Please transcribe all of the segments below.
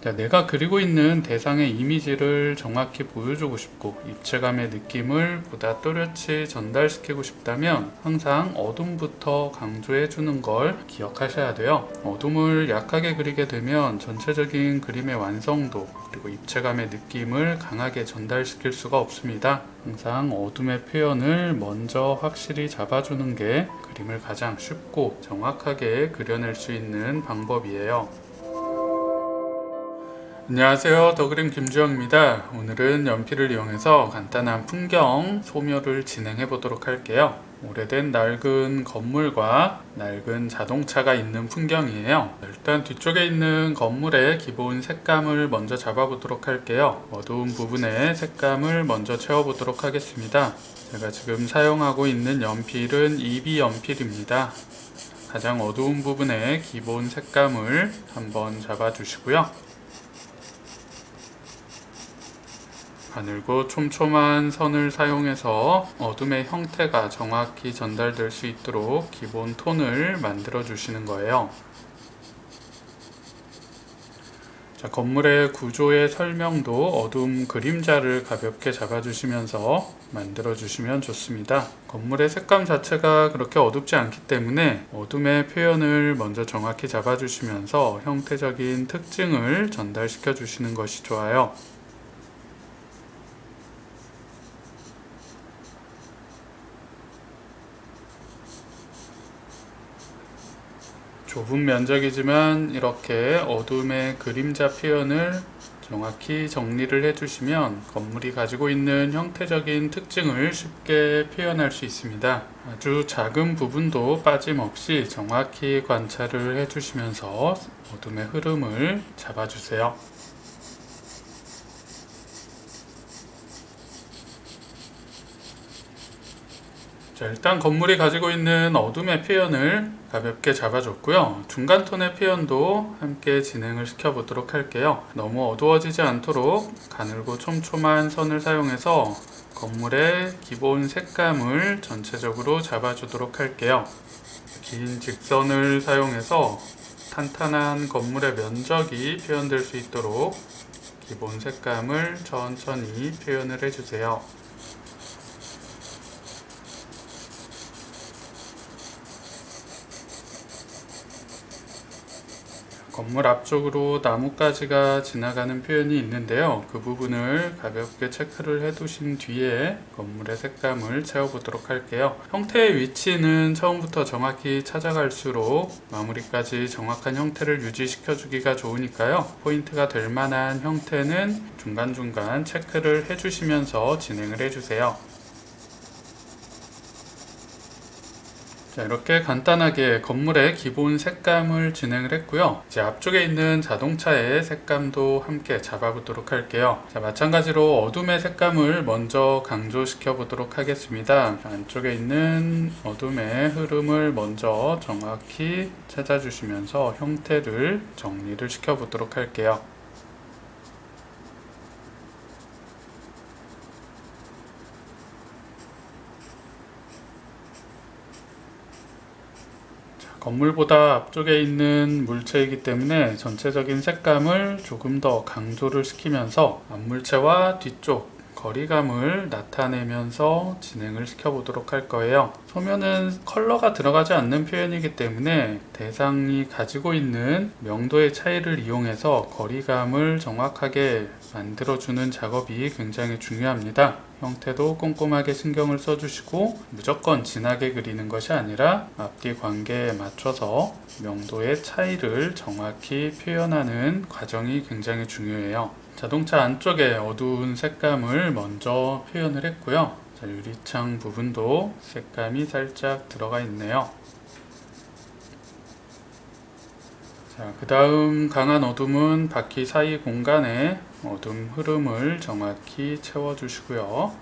자, 내가 그리고 있는 대상의 이미지를 정확히 보여주고 싶고 입체감의 느낌을 보다 또렷이 전달시키고 싶다면 항상 어둠부터 강조해 주는 걸 기억하셔야 돼요. 어둠을 약하게 그리게 되면 전체적인 그림의 완성도 그리고 입체감의 느낌을 강하게 전달시킬 수가 없습니다. 항상 어둠의 표현을 먼저 확실히 잡아주는 게 그림을 가장 쉽고 정확하게 그려낼 수 있는 방법이에요. 안녕하세요. 더그림 김주영입니다. 오늘은 연필을 이용해서 간단한 풍경 소묘를 진행해 보도록 할게요. 오래된 낡은 건물과 낡은 자동차가 있는 풍경이에요. 일단 뒤쪽에 있는 건물의 기본 색감을 먼저 잡아보도록 할게요. 어두운 부분에 색감을 먼저 채워보도록 하겠습니다. 제가 지금 사용하고 있는 연필은 EB 연필입니다. 가장 어두운 부분에 기본 색감을 한번 잡아주시고요. 가늘고 촘촘한 선을 사용해서 어둠의 형태가 정확히 전달될 수 있도록 기본 톤을 만들어 주시는 거예요. 자, 건물의 구조의 설명도 어둠 그림자를 가볍게 잡아주시면서 만들어 주시면 좋습니다. 건물의 색감 자체가 그렇게 어둡지 않기 때문에 어둠의 표현을 먼저 정확히 잡아주시면서 형태적인 특징을 전달시켜 주시는 것이 좋아요. 좁은 면적이지만 이렇게 어둠의 그림자 표현을 정확히 정리를 해주시면 건물이 가지고 있는 형태적인 특징을 쉽게 표현할 수 있습니다. 아주 작은 부분도 빠짐없이 정확히 관찰을 해주시면서 어둠의 흐름을 잡아주세요. 자, 일단 건물이 가지고 있는 어둠의 표현을 가볍게 잡아줬고요. 중간 톤의 표현도 함께 진행을 시켜보도록 할게요. 너무 어두워지지 않도록 가늘고 촘촘한 선을 사용해서 건물의 기본 색감을 전체적으로 잡아주도록 할게요. 긴 직선을 사용해서 탄탄한 건물의 면적이 표현될 수 있도록 기본 색감을 천천히 표현을 해주세요. 건물 앞쪽으로 나뭇가지가 지나가는 표현이 있는데요. 그 부분을 가볍게 체크를 해두신 뒤에 건물의 색감을 채워보도록 할게요. 형태의 위치는 처음부터 정확히 찾아갈수록 마무리까지 정확한 형태를 유지시켜주기가 좋으니까요. 포인트가 될 만한 형태는 중간중간 체크를 해주시면서 진행을 해주세요. 자, 이렇게 간단하게 건물의 기본 색감을 진행을 했고요. 이제 앞쪽에 있는 자동차의 색감도 함께 잡아보도록 할게요. 자, 마찬가지로 어둠의 색감을 먼저 강조시켜 보도록 하겠습니다. 안쪽에 있는 어둠의 흐름을 먼저 정확히 찾아주시면서 형태를 정리를 시켜 보도록 할게요. 건물보다 앞쪽에 있는 물체이기 때문에 전체적인 색감을 조금 더 강조를 시키면서 앞물체와 뒤쪽 거리감을 나타내면서 진행을 시켜보도록 할 거예요. 소묘는 컬러가 들어가지 않는 표현이기 때문에 대상이 가지고 있는 명도의 차이를 이용해서 거리감을 정확하게 만들어주는 작업이 굉장히 중요합니다. 형태도 꼼꼼하게 신경을 써주시고 무조건 진하게 그리는 것이 아니라 앞뒤 관계에 맞춰서 명도의 차이를 정확히 표현하는 과정이 굉장히 중요해요. 자동차 안쪽에 어두운 색감을 먼저 표현을 했고요. 자, 유리창 부분도 색감이 살짝 들어가 있네요. 자, 그 다음 강한 어둠은 바퀴 사이 공간에 어둠 흐름을 정확히 채워주시고요.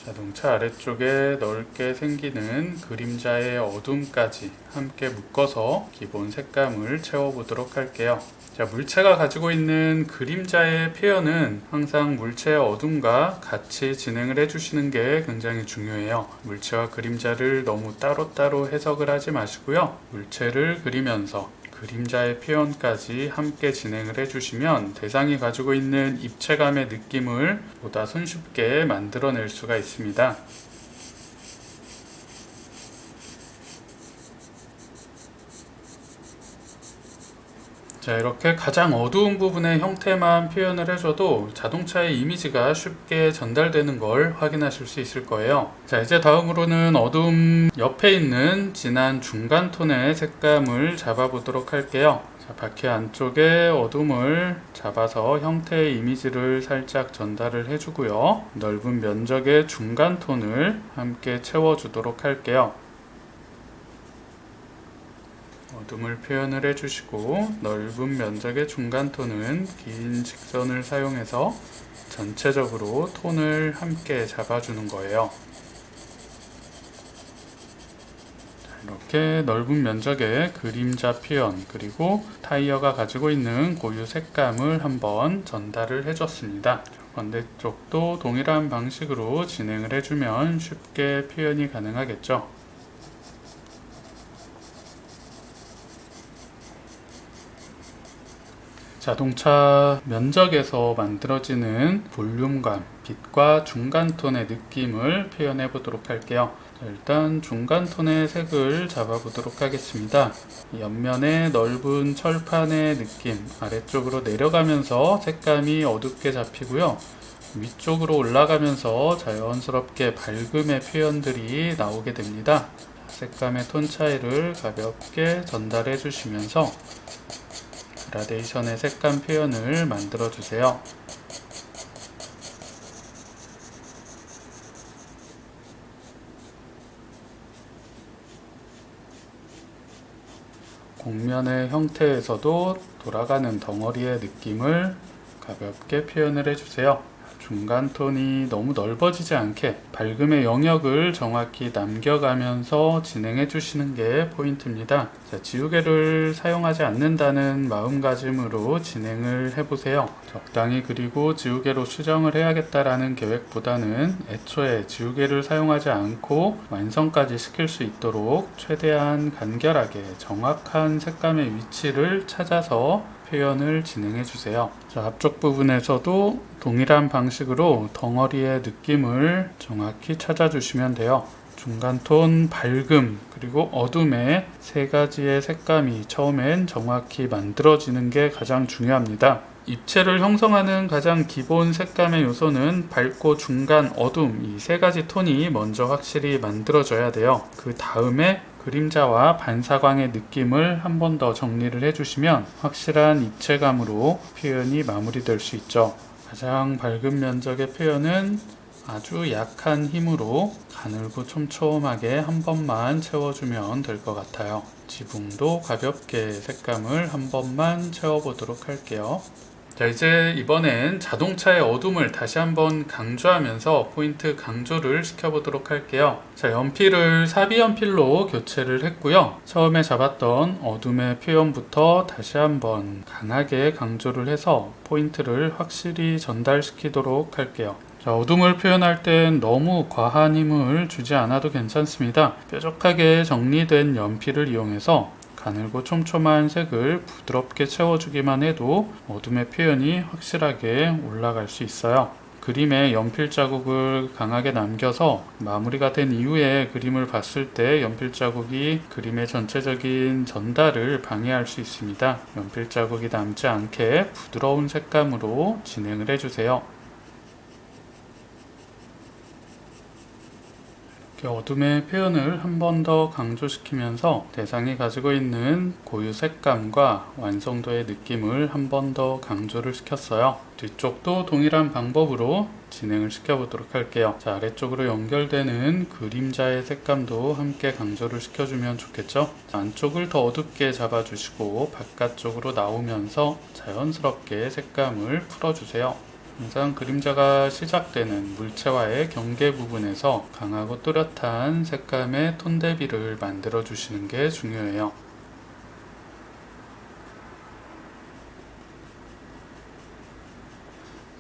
자동차 아래쪽에 넓게 생기는 그림자의 어둠까지 함께 묶어서 기본 색감을 채워보도록 할게요. 자, 물체가 가지고 있는 그림자의 표현은 항상 물체의 어둠과 같이 진행을 해주시는 게 굉장히 중요해요. 물체와 그림자를 너무 따로따로 해석을 하지 마시고요. 물체를 그리면서 그림자의 표현까지 함께 진행을 해주시면 대상이 가지고 있는 입체감의 느낌을 보다 손쉽게 만들어낼 수가 있습니다. 자, 이렇게 가장 어두운 부분의 형태만 표현을 해줘도 자동차의 이미지가 쉽게 전달되는 걸 확인하실 수 있을 거예요. 자, 이제 다음으로는 어두움 옆에 있는 진한 중간 톤의 색감을 잡아보도록 할게요. 자, 바퀴 안쪽에 어둠을 잡아서 형태의 이미지를 살짝 전달을 해주고요. 넓은 면적의 중간 톤을 함께 채워주도록 할게요. 어둠을 표현을 해주시고 넓은 면적의 중간 톤은 긴 직선을 사용해서 전체적으로 톤을 함께 잡아주는 거예요. 이렇게 넓은 면적의 그림자 표현 그리고 타이어가 가지고 있는 고유 색감을 한번 전달을 해줬습니다. 반대쪽도 동일한 방식으로 진행을 해주면 쉽게 표현이 가능하겠죠. 자동차 면적에서 만들어지는 볼륨감, 빛과 중간 톤의 느낌을 표현해 보도록 할게요. 자, 일단 중간 톤의 색을 잡아 보도록 하겠습니다. 옆면의 넓은 철판의 느낌, 아래쪽으로 내려가면서 색감이 어둡게 잡히고요. 위쪽으로 올라가면서 자연스럽게 밝음의 표현들이 나오게 됩니다. 색감의 톤 차이를 가볍게 전달해 주시면서 그라데이션의 색감 표현을 만들어 주세요. 곡면의 형태에서도 돌아가는 덩어리의 느낌을 가볍게 표현을 해주세요. 중간 톤이 너무 넓어지지 않게 밝음의 영역을 정확히 남겨가면서 진행해 주시는 게 포인트입니다. 자, 지우개를 사용하지 않는다는 마음가짐으로 진행을 해보세요. 적당히 그리고 지우개로 수정을 해야겠다라는 계획보다는 애초에 지우개를 사용하지 않고 완성까지 시킬 수 있도록 최대한 간결하게 정확한 색감의 위치를 찾아서 표현을 진행해 주세요. 자, 앞쪽 부분에서도 동일한 방식으로 덩어리의 느낌을 정확히 찾아주시면 돼요. 중간 톤, 밝음, 그리고 어둠의 세 가지의 색감이 처음엔 정확히 만들어지는 게 가장 중요합니다. 입체를 형성하는 가장 기본 색감의 요소는 밝고 중간, 어둠 이 세 가지 톤이 먼저 확실히 만들어져야 돼요. 그 다음에 그림자와 반사광의 느낌을 한 번 더 정리를 해주시면 확실한 입체감으로 표현이 마무리될 수 있죠. 가장 밝은 면적의 표현은 아주 약한 힘으로 가늘고 촘촘하게 한 번만 채워주면 될 것 같아요. 지붕도 가볍게 색감을 한 번만 채워보도록 할게요. 자, 이제 이번엔 자동차의 어둠을 다시 한번 강조하면서 포인트 강조를 시켜보도록 할게요. 자, 연필을 사비 연필로 교체를 했고요. 처음에 잡았던 어둠의 표현부터 다시 한번 강하게 강조를 해서 포인트를 확실히 전달시키도록 할게요. 자, 어둠을 표현할 땐 너무 과한 힘을 주지 않아도 괜찮습니다. 뾰족하게 정리된 연필을 이용해서 가늘고 촘촘한 색을 부드럽게 채워주기만 해도 어둠의 표현이 확실하게 올라갈 수 있어요. 그림에 연필 자국을 강하게 남겨서 마무리가 된 이후에 그림을 봤을 때 연필 자국이 그림의 전체적인 전달을 방해할 수 있습니다. 연필 자국이 남지 않게 부드러운 색감으로 진행을 해주세요. 어둠의 표현을 한 번 더 강조시키면서 대상이 가지고 있는 고유 색감과 완성도의 느낌을 한 번 더 강조를 시켰어요. 뒤쪽도 동일한 방법으로 진행을 시켜보도록 할게요. 자, 아래쪽으로 연결되는 그림자의 색감도 함께 강조를 시켜주면 좋겠죠? 자, 안쪽을 더 어둡게 잡아주시고 바깥쪽으로 나오면서 자연스럽게 색감을 풀어주세요. 항상 그림자가 시작되는 물체와의 경계 부분에서 강하고 또렷한 색감의 톤 대비를 만들어 주시는 게 중요해요.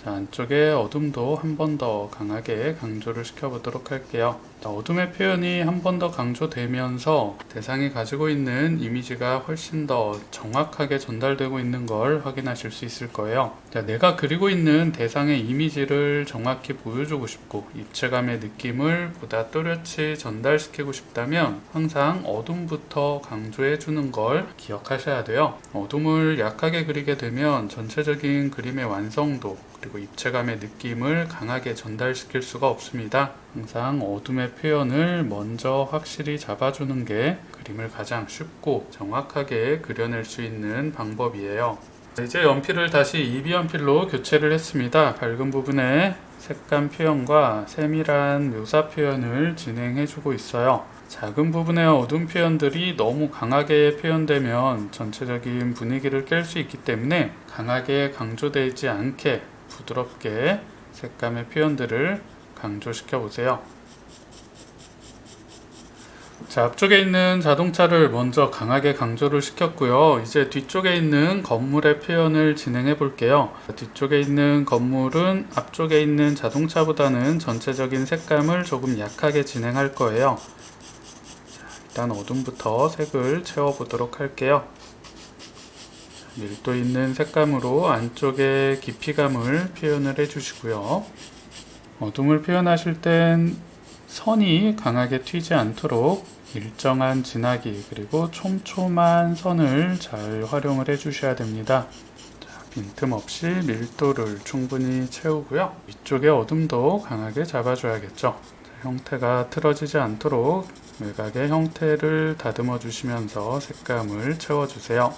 자, 안쪽에 어둠도 한 번 더 강하게 강조를 시켜보도록 할게요. 어둠의 표현이 한 번 더 강조되면서 대상이 가지고 있는 이미지가 훨씬 더 정확하게 전달되고 있는 걸 확인하실 수 있을 거예요. 내가 그리고 있는 대상의 이미지를 정확히 보여주고 싶고 입체감의 느낌을 보다 또렷이 전달시키고 싶다면 항상 어둠부터 강조해 주는 걸 기억하셔야 돼요. 어둠을 약하게 그리게 되면 전체적인 그림의 완성도 그리고 입체감의 느낌을 강하게 전달시킬 수가 없습니다. 항상 어둠의 표현을 먼저 확실히 잡아주는 게 그림을 가장 쉽고 정확하게 그려낼 수 있는 방법이에요. 이제 연필을 다시 이비연필로 교체를 했습니다. 밝은 부분에 색감 표현과 세밀한 묘사 표현을 진행해주고 있어요. 작은 부분의 어두운 표현들이 너무 강하게 표현되면 전체적인 분위기를 깰 수 있기 때문에 강하게 강조되지 않게 부드럽게 색감의 표현들을 강조시켜 보세요. 자, 앞쪽에 있는 자동차를 먼저 강하게 강조를 시켰고요. 이제 뒤쪽에 있는 건물의 표현을 진행해 볼게요. 뒤쪽에 있는 건물은 앞쪽에 있는 자동차보다는 전체적인 색감을 조금 약하게 진행할 거예요. 자, 일단 어둠부터 색을 채워보도록 할게요. 밀도 있는 색감으로 안쪽에 깊이감을 표현을 해주시고요. 어둠을 표현하실 땐 선이 강하게 튀지 않도록 일정한 진하기 그리고 촘촘한 선을 잘 활용을 해주셔야 됩니다. 자, 빈틈없이 밀도를 충분히 채우고요. 위쪽의 어둠도 강하게 잡아줘야겠죠. 자, 형태가 틀어지지 않도록 외곽의 형태를 다듬어 주시면서 색감을 채워주세요.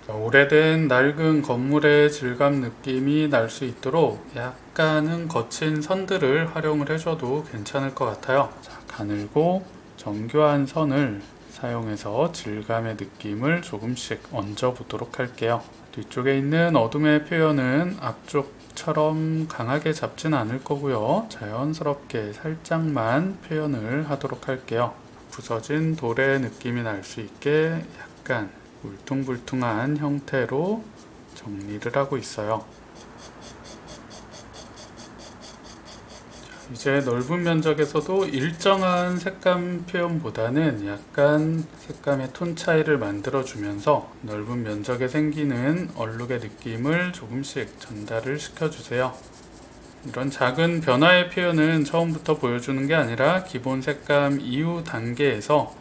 오래된 낡은 건물의 질감 느낌이 날 수 있도록 약간은 거친 선들을 활용을 해줘도 괜찮을 것 같아요. 자, 가늘고 정교한 선을 사용해서 질감의 느낌을 조금씩 얹어 보도록 할게요. 뒤쪽에 있는 어둠의 표현은 앞쪽처럼 강하게 잡진 않을 거고요. 자연스럽게 살짝만 표현을 하도록 할게요. 부서진 돌의 느낌이 날 수 있게 약간 울퉁불퉁한 형태로 정리를 하고 있어요. 이제 넓은 면적에서도 일정한 색감 표현보다는 약간 색감의 톤 차이를 만들어주면서 넓은 면적에 생기는 얼룩의 느낌을 조금씩 전달을 시켜주세요. 이런 작은 변화의 표현은 처음부터 보여주는 게 아니라 기본 색감 이후 단계에서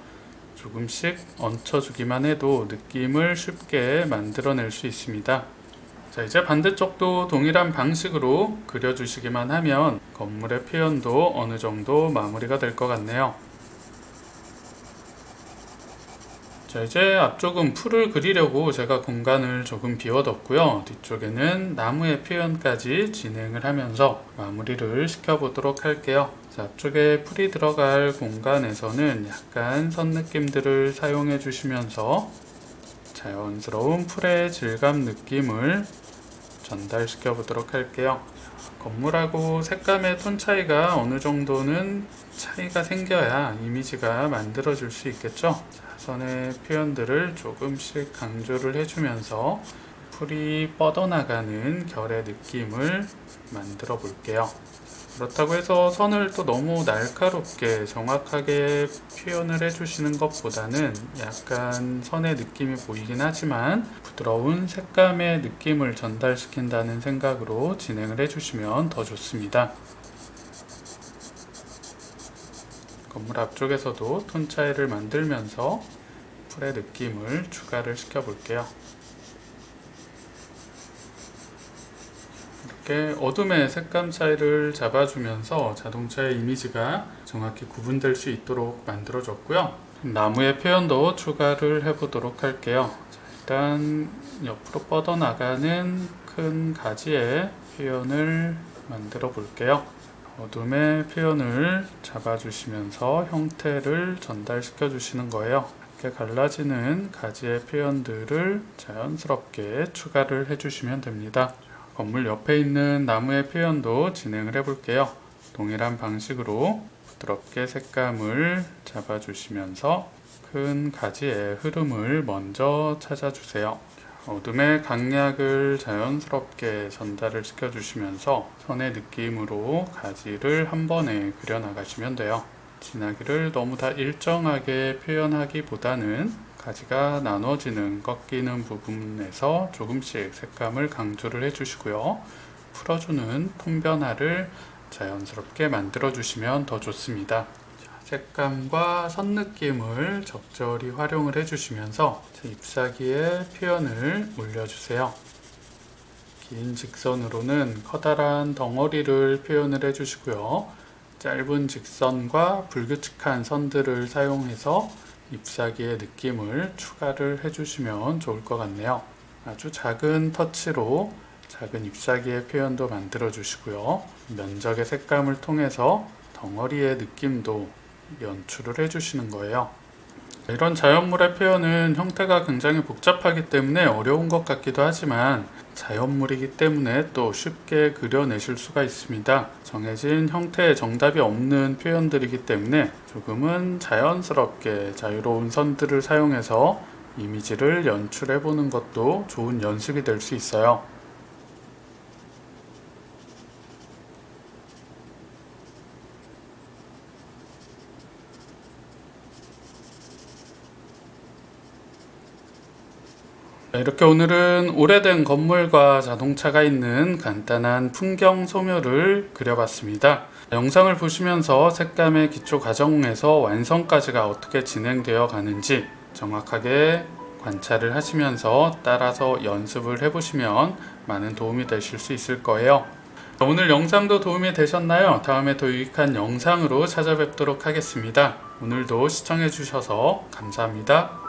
조금씩 얹혀주기만 해도 느낌을 쉽게 만들어낼 수 있습니다. 자, 이제 반대쪽도 동일한 방식으로 그려주시기만 하면 건물의 표현도 어느 정도 마무리가 될 것 같네요. 자, 이제 앞쪽은 풀을 그리려고 제가 공간을 조금 비워뒀고요. 뒤쪽에는 나무의 표현까지 진행을 하면서 마무리를 시켜보도록 할게요. 자, 앞쪽에 풀이 들어갈 공간에서는 약간 선 느낌들을 사용해 주시면서 자연스러운 풀의 질감 느낌을 전달시켜 보도록 할게요. 건물하고 색감의 톤 차이가 어느 정도는 차이가 생겨야 이미지가 만들어질 수 있겠죠. 자, 선의 표현들을 조금씩 강조를 해주면서 풀이 뻗어나가는 결의 느낌을 만들어 볼게요. 그렇다고 해서 선을 또 너무 날카롭게 정확하게 표현을 해주시는 것보다는 약간 선의 느낌이 보이긴 하지만 부드러운 색감의 느낌을 전달시킨다는 생각으로 진행을 해주시면 더 좋습니다. 건물 앞쪽에서도 톤 차이를 만들면서 풀의 느낌을 추가를 시켜 볼게요. 이렇게 어둠의 색감 차이를 잡아주면서 자동차의 이미지가 정확히 구분될 수 있도록 만들어줬고요. 나무의 표현도 추가를 해보도록 할게요. 자, 일단 옆으로 뻗어나가는 큰 가지의 표현을 만들어 볼게요. 어둠의 표현을 잡아주시면서 형태를 전달시켜 주시는 거예요. 이렇게 갈라지는 가지의 표현들을 자연스럽게 추가를 해주시면 됩니다. 건물 옆에 있는 나무의 표현도 진행을 해볼게요. 동일한 방식으로 부드럽게 색감을 잡아주시면서 큰 가지의 흐름을 먼저 찾아주세요. 어둠의 강약을 자연스럽게 전달을 시켜주시면서 선의 느낌으로 가지를 한 번에 그려나가시면 돼요. 진하기를 너무 다 일정하게 표현하기보다는 가지가 나눠지는 꺾이는 부분에서 조금씩 색감을 강조를 해주시고요. 풀어주는 톤 변화를 자연스럽게 만들어 주시면 더 좋습니다. 색감과 선 느낌을 적절히 활용을 해주시면서 잎사귀의 표현을 올려주세요. 긴 직선으로는 커다란 덩어리를 표현을 해주시고요. 짧은 직선과 불규칙한 선들을 사용해서 잎사귀의 느낌을 추가를 해주시면 좋을 것 같네요. 아주 작은 터치로 작은 잎사귀의 표현도 만들어 주시고요. 면적의 색감을 통해서 덩어리의 느낌도 연출을 해주시는 거예요. 이런 자연물의 표현은 형태가 굉장히 복잡하기 때문에 어려운 것 같기도 하지만 자연물이기 때문에 또 쉽게 그려내실 수가 있습니다. 정해진 형태의 정답이 없는 표현들이기 때문에 조금은 자연스럽게 자유로운 선들을 사용해서 이미지를 연출해 보는 것도 좋은 연습이 될 수 있어요. 이렇게 오늘은 오래된 건물과 자동차가 있는 간단한 풍경 소묘를 그려봤습니다. 영상을 보시면서 색감의 기초 과정에서 완성까지가 어떻게 진행되어 가는지 정확하게 관찰을 하시면서 따라서 연습을 해보시면 많은 도움이 되실 수 있을 거예요. 오늘 영상도 도움이 되셨나요? 다음에 더 유익한 영상으로 찾아뵙도록 하겠습니다. 오늘도 시청해 주셔서 감사합니다.